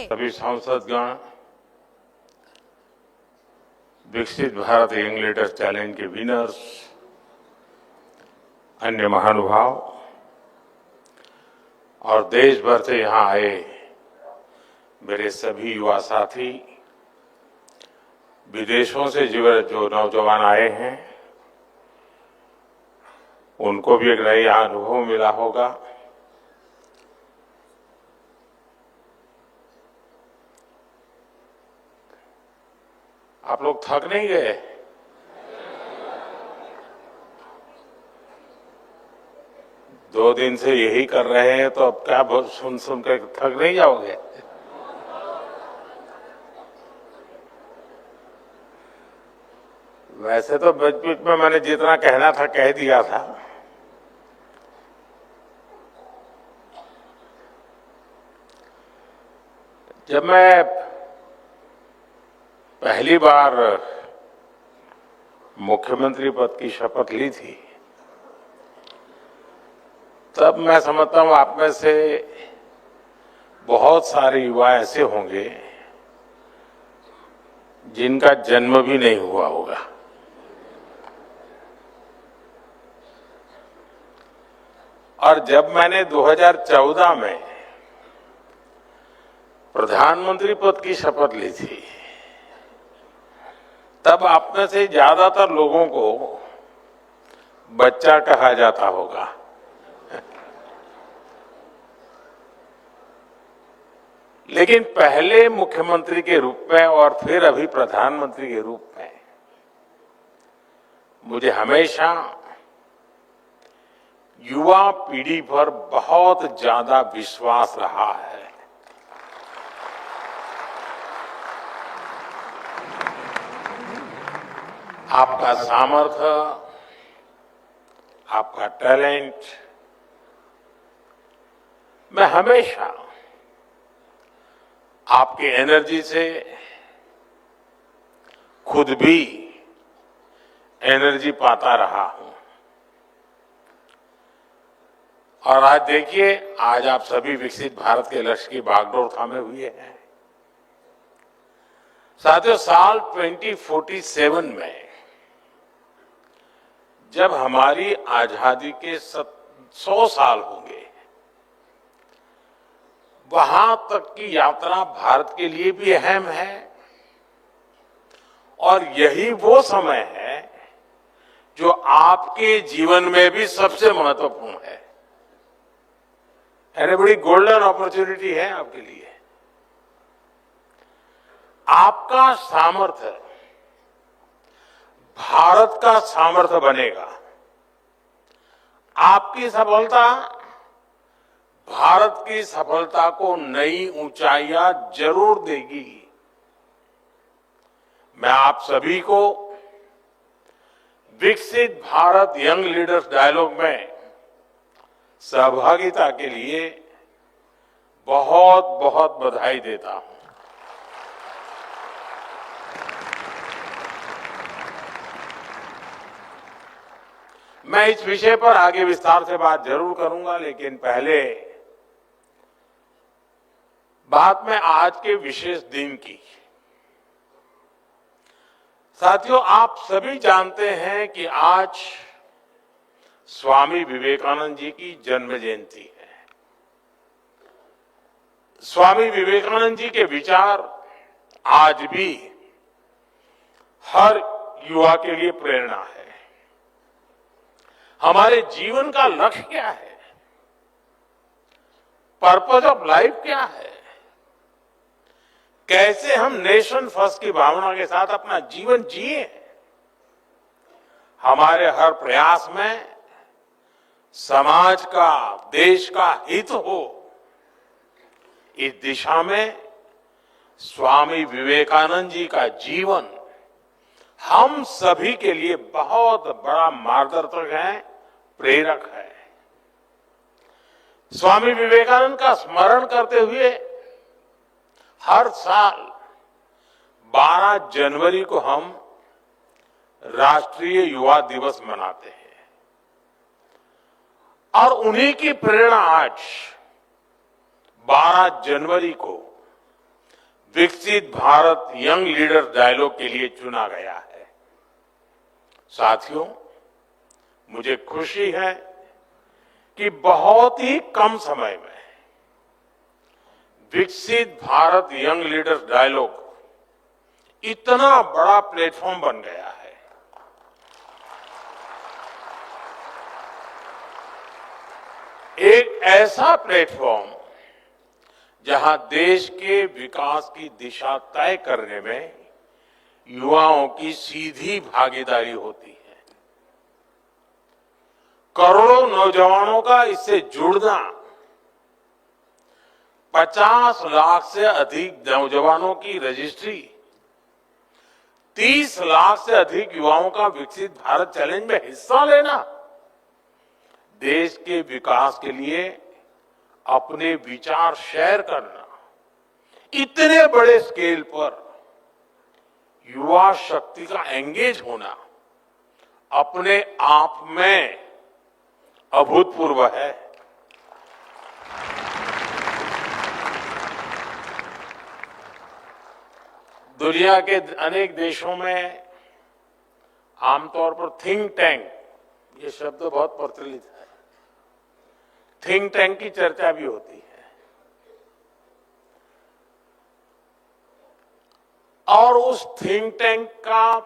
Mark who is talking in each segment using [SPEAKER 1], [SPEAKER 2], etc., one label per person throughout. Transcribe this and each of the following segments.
[SPEAKER 1] है।
[SPEAKER 2] सभी सांसदगण, विकसित भारत यंग लीडर चैलेंज के विनर्स, अन्य महानुभाव और देश भर से यहां आए मेरे सभी युवा साथी, विदेशों से जो नौजवान आए हैं, उनको भी एक नया अनुभव मिला होगा। आप लोग थक नहीं गए? दो दिन से यही कर रहे हैं तो अब क्या सुन सुन के थक नहीं जाओगे? वैसे तो बीच बीच में मैंने जितना कहना था कह दिया था। जब मैं पहली बार मुख्यमंत्री पद की शपथ ली थी, तब मैं समझता हूं आप में से बहुत सारे युवा ऐसे होंगे जिनका जन्म भी नहीं हुआ होगा। और जब मैंने 2014 में प्रधानमंत्री पद की शपथ ली थी, तब आप में से ज्यादातर लोगों को बच्चा कहा जाता होगा। लेकिन पहले मुख्यमंत्री के रूप में और फिर अभी प्रधानमंत्री के रूप में मुझे हमेशा युवा पीढ़ी पर बहुत ज्यादा विश्वास रहा है। आपका सामर्थ्य, आपका टैलेंट, मैं हमेशा आपकी एनर्जी से खुद भी एनर्जी पाता रहा हूं। और आज देखिए, आज आप सभी विकसित भारत के लक्ष्य की बागडोर थामे हुए हैं। साथियों, साल 2047 में जब हमारी आजादी के 100 साल होंगे, वहां तक की यात्रा भारत के लिए भी अहम है और यही वो समय है जो आपके जीवन में भी सबसे महत्वपूर्ण है। यानी बड़ी गोल्डन अपॉर्चुनिटी है आपके लिए। आपका सामर्थ्य भारत का सामर्थ्य बनेगा। आपकी सफलता भारत की सफलता को नई ऊंचाइयां जरूर देगी। मैं आप सभी को विकसित भारत यंग लीडर्स डायलॉग में सहभागिता के लिए बहुत बहुत बधाई देता हूं। मैं इस विषय पर आगे विस्तार से बात जरूर करूंगा, लेकिन पहले बात में आज के विशेष दिन की। साथियों, आप सभी जानते हैं कि आज स्वामी विवेकानंद जी की जन्म जयंती है। स्वामी विवेकानंद जी के विचार आज भी हर युवा के लिए प्रेरणा है। हमारे जीवन का लक्ष्य क्या है? पर्पज ऑफ लाइफ क्या है? कैसे हम नेशन फर्स्ट की भावना के साथ अपना जीवन जिए? हमारे हर प्रयास में समाज का, देश का हित हो, इस दिशा में स्वामी विवेकानंद जी का जीवन हम सभी के लिए बहुत बड़ा मार्गदर्शक है, प्रेरक है। स्वामी विवेकानंद का स्मरण करते हुए हर साल 12 जनवरी को हम राष्ट्रीय युवा दिवस मनाते हैं। और उन्हीं की प्रेरणा आज 12 जनवरी को विकसित भारत यंग लीडर डायलॉग के लिए चुना गया है। साथियों, मुझे खुशी है कि बहुत ही कम समय में विकसित भारत यंग लीडर डायलॉग इतना बड़ा प्लेटफॉर्म बन गया है। एक ऐसा प्लेटफॉर्म जहां देश के विकास की दिशा तय करने में युवाओं की सीधी भागीदारी होती है। करोड़ों नौजवानों का इससे जुड़ना, 50 लाख से अधिक नौजवानों की रजिस्ट्री, 30 लाख से अधिक युवाओं का विकसित भारत चैलेंज में हिस्सा लेना, देश के विकास के लिए अपने विचार शेयर करना, इतने बड़े स्केल पर युवा शक्ति का एंगेज होना अपने आप में अभूतपूर्व है। दुनिया के अनेक देशों में आमतौर पर थिंक टैंक, ये शब्द बहुत प्रचलित है, थिंक टैंक की चर्चा भी होती है और उस थिंक टैंक का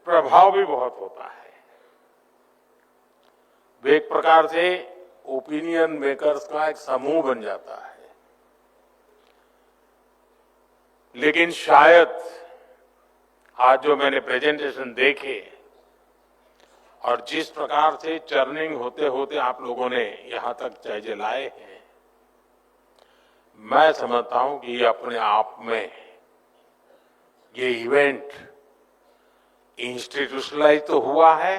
[SPEAKER 2] प्रभाव भी बहुत होता है। वे एक प्रकार से ओपिनियन मेकर्स का एक समूह बन जाता है। लेकिन शायद आज जो मैंने प्रेजेंटेशन देखे और जिस प्रकार से चर्निंग होते होते आप लोगों ने यहां तक चीजें लाए हैं, मैं समझता हूं कि ये अपने आप में ये इवेंट इंस्टीट्यूशनलाइज तो हुआ है,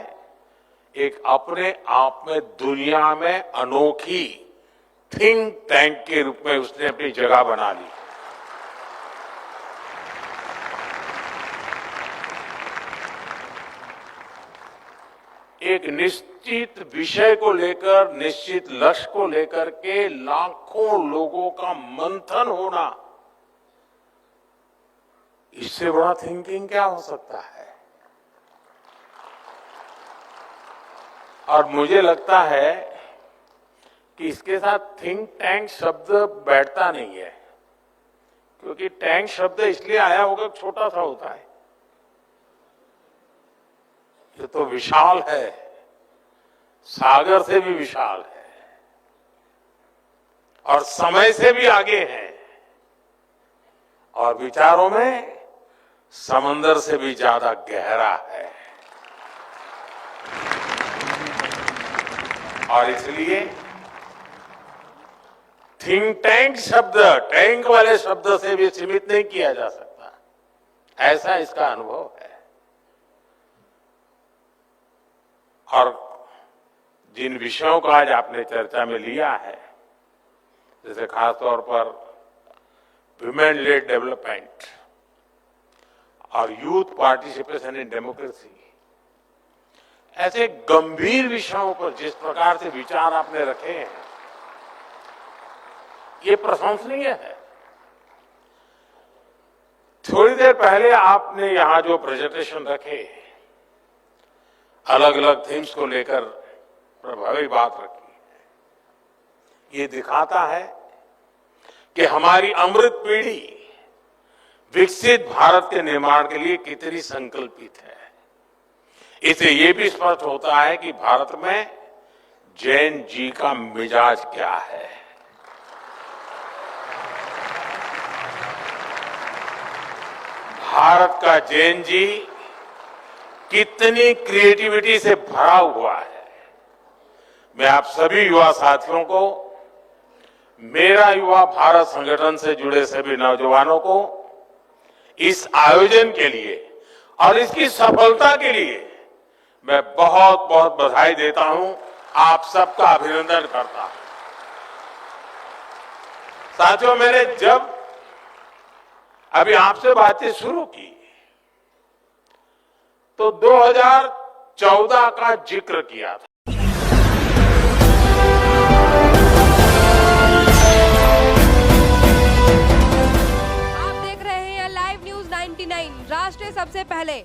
[SPEAKER 2] एक अपने आप में दुनिया में अनोखी थिंक टैंक के रूप में उसने अपनी जगह बना ली। एक निश्चित विषय को लेकर, निश्चित लक्ष्य को लेकर के लाखों लोगों का मंथन होना, इससे बड़ा थिंकिंग क्या हो सकता है। और मुझे लगता है कि इसके साथ थिंक टैंक शब्द बैठता नहीं है, क्योंकि टैंक शब्द इसलिए आया होगा छोटा सा होता है। ये तो विशाल है, सागर से भी विशाल है और समय से भी आगे है और विचारों में समंदर से भी ज्यादा गहरा है। और इसलिए थिंक टैंक शब्द टैंक वाले शब्द से भी सीमित नहीं किया जा सकता, ऐसा इसका अनुभव है। और जिन विषयों को आज आपने चर्चा में लिया है, जैसे खासतौर पर विमेन लेड डेवलपमेंट और यूथ पार्टिसिपेशन इन डेमोक्रेसी, ऐसे गंभीर विषयों पर जिस प्रकार से विचार आपने रखे हैं, ये प्रशंसनीय है। थोड़ी देर पहले आपने यहां जो प्रेजेंटेशन रखे, अलग अलग थीम्स को लेकर प्रभावी बात रखी है, ये दिखाता है कि हमारी अमृत पीढ़ी विकसित भारत के निर्माण के लिए कितनी संकल्पित है। इससे ये भी स्पष्ट होता है कि भारत में जैन जी का मिजाज क्या है। भारत का जैन जी कितनी क्रिएटिविटी से भरा हुआ है। मैं आप सभी युवा साथियों को, मेरा युवा भारत संगठन से जुड़े सभी नौजवानों को इस आयोजन के लिए और इसकी सफलता के लिए मैं बहुत बहुत बधाई देता हूं, आप सबका अभिनंदन करता हूं। साथियों, मैंने जब अभी आपसे बातें शुरू की तो 2014 का जिक्र किया था।
[SPEAKER 1] आप देख 9 राष्ट्र सबसे पहले।